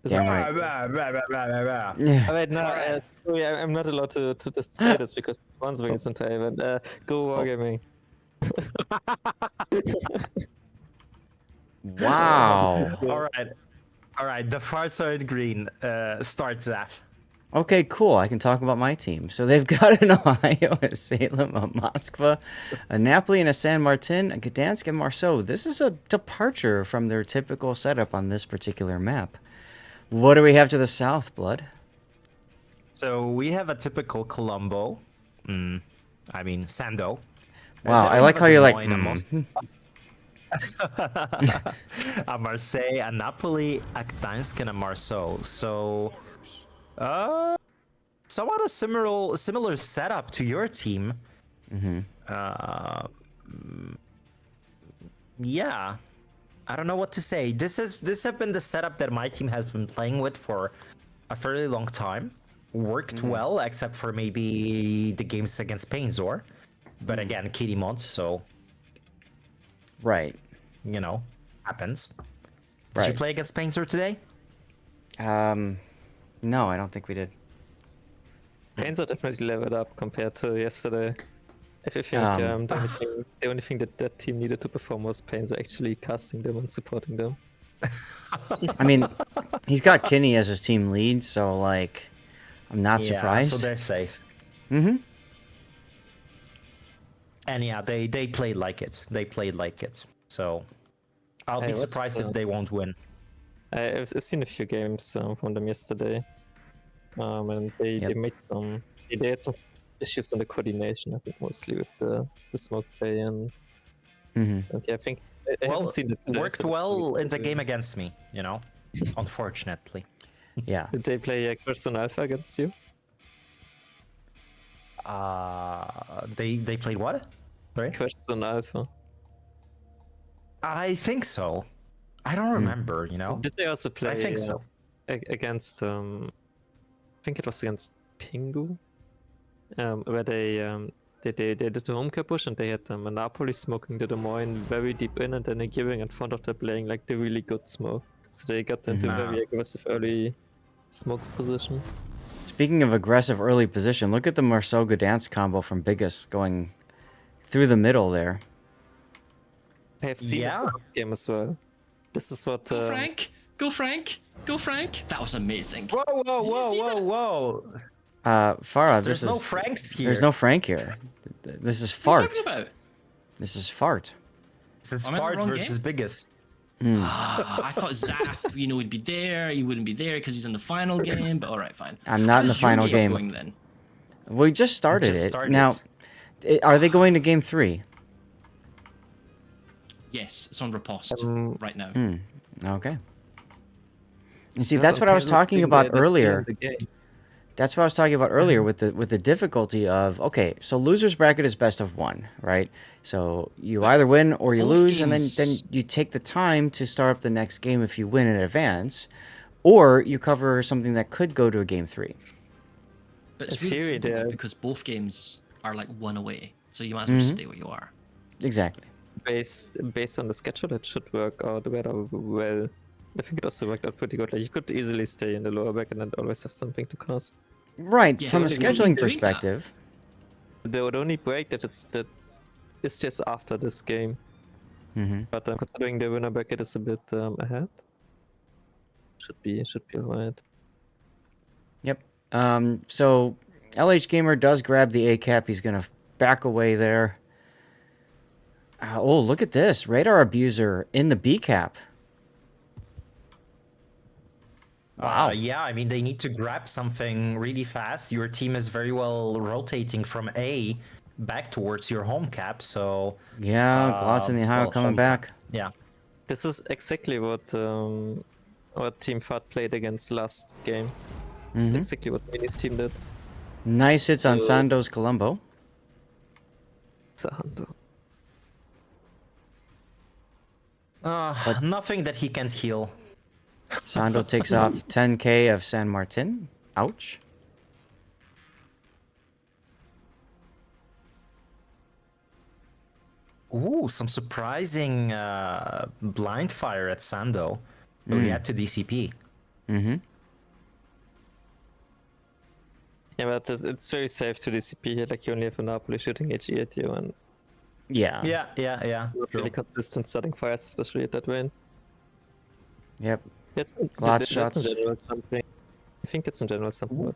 Damn right. Yeah. Oh, wait, no, Alright. sorry, I'm not allowed to just say this because sponsoring is entire event. Go Oh. Wargaming. Wow. Alright, the far side green starts that. Okay, cool. I can talk about my team. So they've got an Ohio, a Salem, a Moskva, a Napoli, and a San Martin, a Gdansk, and Marceau. This is a departure from their typical setup on this particular map. What do we have to the south, Blood? So we have a typical Colombo. I mean, Sando. Wow, Then I we like have how a you're Des like, Moines, a Marseille, a Napoli, a Gdańsk, and a Marceau. So, somewhat a similar setup to your team. Yeah, I don't know what to say. This has been the setup that my team has been playing with for a fairly long time. Worked well, except for maybe the games against Painzor. But again, Kitty Mont, so right. you know, happens. Did you Right. play against Painzor today? No, I don't think we did. Paints are definitely leveled up compared to yesterday. If you think the only thing that that team needed to perform was Paints actually casting them and supporting them. I mean, he's got Kinney as his team lead, so like, I'm not surprised. So they're safe. Mm-hmm. And yeah, they played like it. They played like it. So I'll be Hey, what's surprised if they won't win. I've seen a few games from them yesterday, and they made they had some issues in the coordination. I think mostly with the smoke play and yeah, I think I haven't seen it today, worked so well in the game against me. You know, unfortunately. Yeah. Did they play Question Alpha against you? They played what? Sorry. Question Alpha. I think so. I don't remember. You know. Did they also play? I think so. Against I think it was against Pingu, where they did the home care push and they had a Napoli smoking the Des Moines very deep in and then a giving in front of them playing like the really good smoke. So they got into a very aggressive early smokes position. Speaking of aggressive early position, look at the Marcel Gdansk combo from BIGUS going through the middle there. I have seen this game as well. This is what. Go Frank! Go Frank! Go Frank! That was amazing. Whoa! Farah, There's no Franks here. There's no Frank here. This is What are Fart. you talking about? This is Fart. This is Am I in the Fart wrong versus game? BIGUS. I thought Zaf, would be there. He wouldn't be there because he's in the final game. But all right, fine. I'm not in the How's your final game. Going, then? We just started it. Now, are they going to game 3? Yes, it's on riposte right now. Okay. You see, that's what I was talking about earlier. That's what I was talking about earlier with the difficulty of, okay, so loser's bracket is best of 1, right? So you either win or you lose, and then you take the time to start up the next game if you win in advance, or you cover something that could go to a game 3. But it's really simple though, because both games are like 1 away, so you might as well just stay where you are. Exactly. Based on the schedule, it should work out very well. I think it also worked out pretty good. Like you could easily stay in the lower back and then always have something to cast. Right, Yeah, from a we've been scheduling doing that. perspective. The only break that is just after this game. But considering the winner bracket is a bit ahead, should be alright. Yep. So LH Gamer does grab the A cap. He's gonna back away there. Oh, look at this. Radar Abuser in the B cap. Wow. Yeah, I mean, they need to grab something really fast. Your team is very well rotating from A back towards your home cap, so... Yeah, Glotz and the Ohio coming back. Yeah. This is exactly what Team Fat played against last game. This is exactly what Mini's team did. Nice hits on Sando's Colombo. Sando. Nothing that he can't heal. Sando takes off 10k of San Martin. Ouch. Ooh, some surprising blind fire at Sando. But he had to DCP. Mm-hmm. Yeah, but it's very safe to DCP here. Like you only have a Napoli shooting HE at you, and Yeah. Yeah. not really consistent starting fires, especially at that range. Yep. That's Glotz in shots. general something. I think that's in general something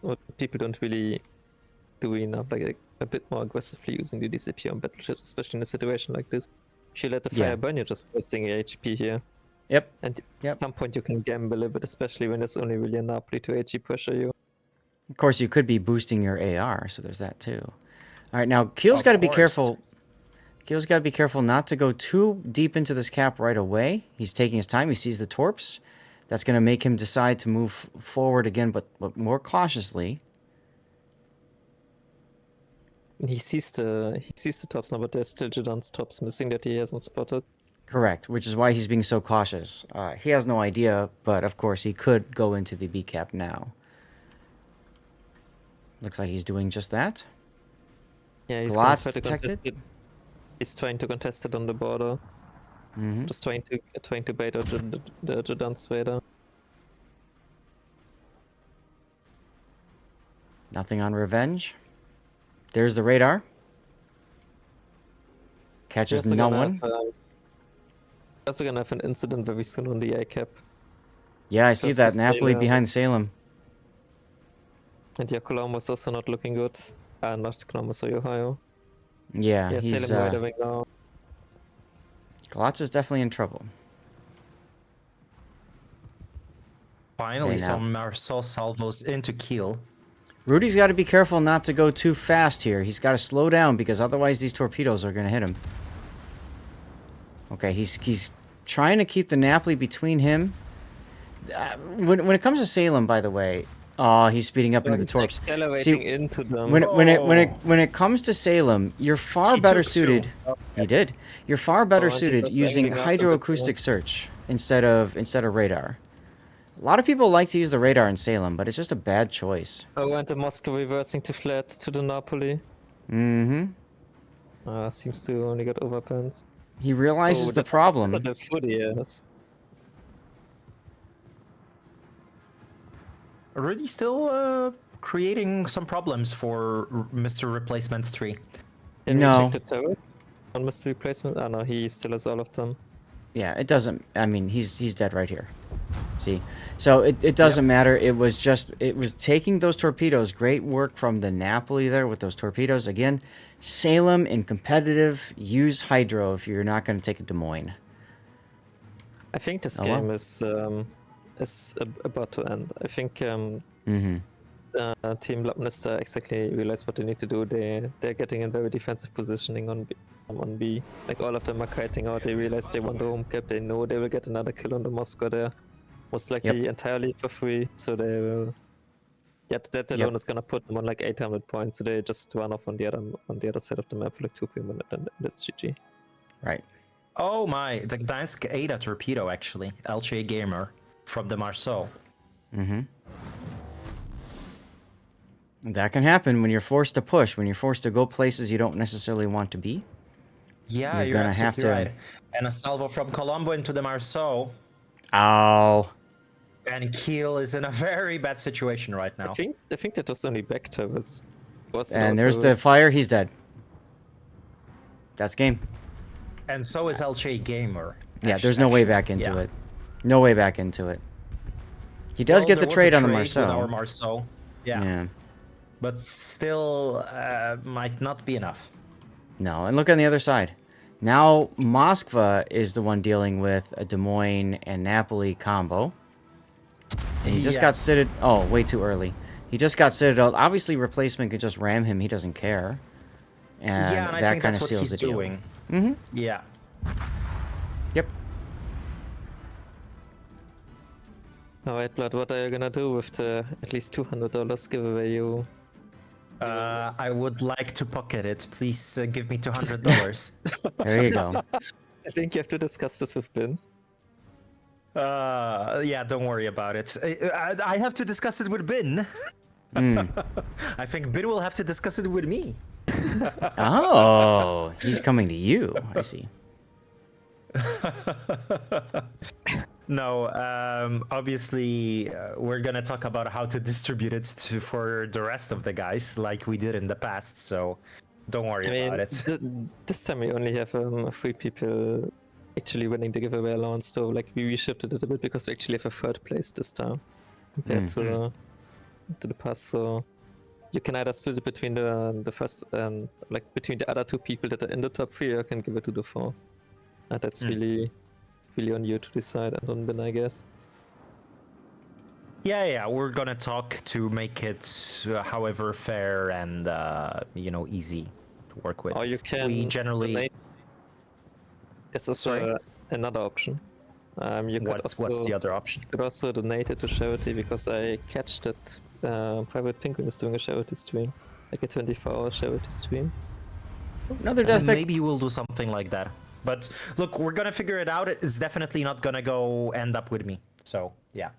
what people don't really do enough, like a bit more aggressively using the DCP on battleships, especially in a situation like this. If you let the fire Yeah. burn, you're just wasting HP here. Yep. And Yep. at some point you can gamble a bit, especially when there's only really a Napoli to HE pressure you. Of course, you could be boosting your AR, so there's that too. All right, now Keel's Of got to be course. careful. Keel's got to be careful not to go too deep into this cap right away. He's taking his time. He sees the torps. That's going to make him decide to move forward again, but more cautiously. He sees the tops now, but there's still Jadon's tops missing that he hasn't spotted. Correct, which is why he's being so cautious. He has no idea, but of course he could go into the B cap now. Looks like he's doing just that. Yeah, he's Glotz gonna try to detected. contest it. He's trying to contest it on the border. Mm-hmm. Just trying to bait out the Jadon's Vader. Nothing on revenge. There's the radar. Catches no one. Also gonna have an incident very soon on the A cap. Yeah, I see Just that. to Napoli stay behind Salem. And yeah, Colombo's also not looking good. Not Columbus or Ohio. Yeah, Yeah, he's Salem riding now. Glotz is definitely in trouble. Finally, Okay, now. some Marceau salvos into Kiel. Rudy's got to be careful not to go too fast here. He's got to slow down because otherwise these torpedoes are going to hit him. Okay, he's trying to keep the Napoli between him. When it comes to Salem, by the way, he's speeding up into the torps. Accelerating into them. When it comes to Salem, you're far He better took suited. two. He did. You're far better Oh, and he's suited just using angling out a bit more. hydroacoustic search instead of radar. A lot of people like to use the radar in Salem, but it's just a bad choice. Oh, and the Moscow reversing to flat to the Napoli. Mm-hmm. Seems to only get overpants. He realizes the that's problem. The foot, yes. Already still creating some problems for Mr. Replacement 3. Can No. we check the turrets on Mr. Replacement? Oh no, he still has all of them. Yeah, it doesn't. I mean, he's dead right here. See, so it doesn't matter. It was taking those torpedoes. Great work from the Napoli there with those torpedoes. Again, Salem in competitive, use hydro if you're not going to take a Des Moines. I think this Oh, game well. is about to end. I think Team Lapnista exactly realized what they need to do. They're getting in very defensive positioning on B. Like all of them are kiting out. They realize they want the home cap. They know they will get another kill on the Moscow there, most likely entirely for free. So they will. Yeah, that alone is gonna put them on like 800 points. So they just run off on the other side of the map for like 2-3 minutes, and that's GG. Right. Oh my, the Gdansk Ada torpedo actually. LJ Gamer from the Marceau. Mm-hmm. That can happen when you're forced to push, when you're forced to go places you don't necessarily want to be. Yeah, You're you're gonna have absolutely to- right. And a salvo from Colombo into the Marceau. Oh. And Kiel is in a very bad situation right now. I think that was only back turrets. And there's the fire. He's dead. That's game. And so is LJ Gamer. Yeah, there's no way back into it. No way back into it. He does get the trade on the Marceau. Our Marceau. Yeah. But still might not be enough. No, and look on the other side. Now Moskva is the one dealing with a Des Moines and Napoli combo. And he just got sitted. Oh, way too early. He just got sitted out. Obviously, replacement could just ram him. He doesn't care. And Yeah, and I that think kind that's of what seals he's the deal. doing. Mm-hmm. Yeah. Yep. Alright, Blood, what are you gonna do with the at least $200 giveaway you? I would like to pocket it. Please give me $200. There you go. I think you have to discuss this with Ben. Yeah, don't worry about it. I have to discuss it with Bin. I think Bin will have to discuss it with me. Oh, he's coming to you. I see. No, obviously, we're gonna talk about how to distribute it for the rest of the guys, like we did in the past. So, don't worry I mean, about it. this time we only have 3 people actually winning the giveaway allowance, so like we shifted it a bit because we actually have a third place this time compared to the past. So you can either split it between the first like between the other 2 people that are in the top 3, or you can give it to the 4. And that's really on you to decide and on Ben, I guess. Yeah, we're gonna talk to make it however fair and easy to work with. Or you can We generally. donate. This is Sorry? another option. You could What's the other option? You could also donate it to charity, because I catch that Private Penguin is doing a charity stream, like a 24-hour charity stream. Another death pick. Maybe we'll do something like that. But look, we're gonna figure it out. It's definitely not gonna go end up with me. So yeah.